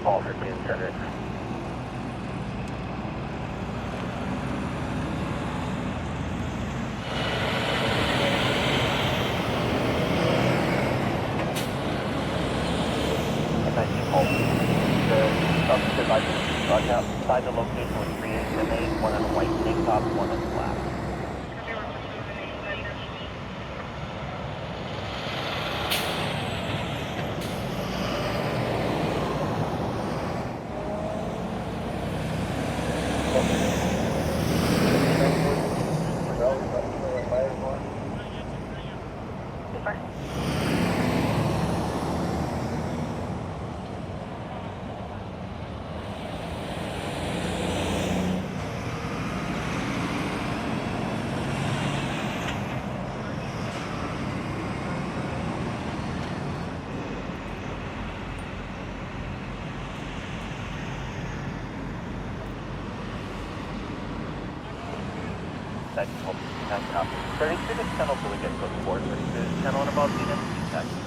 All 13 center. Outside the location with 3878, one on a white tank top, one on black. Turning through this tunnel till we get to the port. Turning through this tunnel and about the empty section.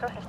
Go ahead.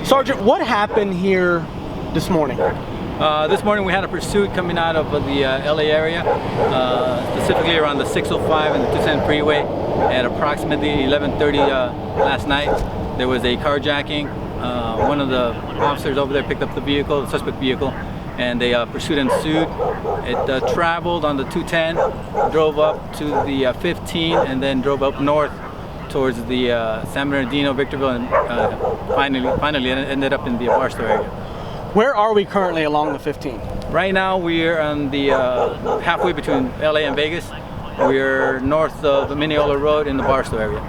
Sergeant, what happened here this morning? This morning we had a pursuit coming out of the LA area, specifically around the 605 and the 210 freeway at approximately 11:30 last night. There was a carjacking. One of the officers over there picked up the vehicle, the suspect vehicle, and a pursuit ensued. It traveled on the 210, drove up to the 15, and then drove up north towards the San Bernardino, Victorville, and finally ended up in the Barstow area. Where are we currently along the 15? Right now we're on the halfway between LA and Vegas. We're north of the Mineola Road in the Barstow area.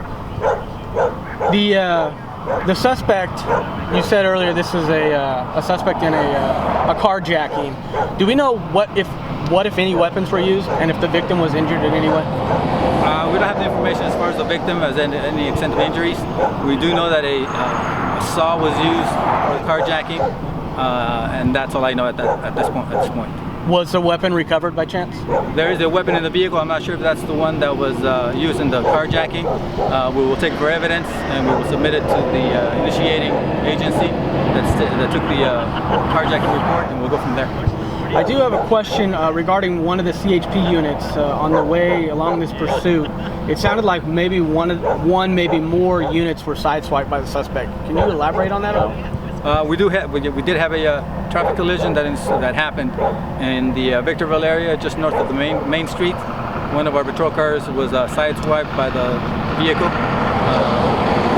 The suspect, you said earlier this is a suspect in a carjacking. Do we know what if any weapons were used, and if the victim was injured in any way? We don't have the information as far as the victim as any extent of injuries. We do know that a saw was used for the carjacking, and that's all I know at this point. Was the weapon recovered by chance? There is a weapon in the vehicle. I'm not sure if that's the one that was used in the carjacking. We will take it for evidence, and we will submit it to the initiating agency that took the carjacking report, and we'll go from there. I do have a question regarding one of the CHP units on the way along this pursuit. It sounded like maybe one, maybe more units were sideswiped by the suspect. Can you elaborate on that at all? We did have a traffic collision that happened in the Victorville area, just north of the main street. One of our patrol cars was sideswiped by the vehicle.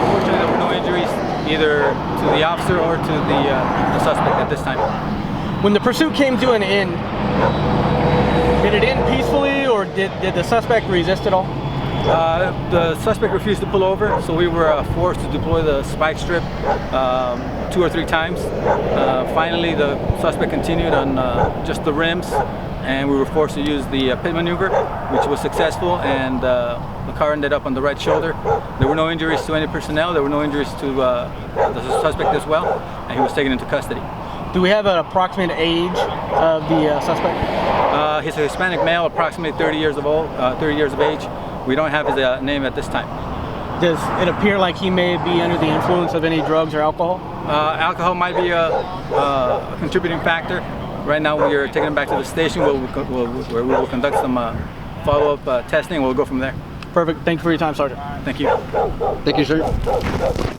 Unfortunately, there were no injuries either to the officer or to the suspect at this time. When the pursuit came to an end, did it end peacefully, or did the suspect resist at all? The suspect refused to pull over, so we were forced to deploy the spike strip 2 or 3 times. Finally, the suspect continued on just the rims, and we were forced to use the pit maneuver, which was successful, and the car ended up on the right shoulder. There were no injuries to any personnel. There were no injuries to the suspect as well, and he was taken into custody. Do we have an approximate age of the suspect? He's a Hispanic male, approximately 30 years of age. We don't have his name at this time. Does it appear like he may be under the influence of any drugs or alcohol? Alcohol might be a contributing factor. Right now we are taking him back to the station where we will conduct some follow-up testing. We'll go from there. Perfect. Thank you for your time, Sergeant. Thank you. Thank you, sir.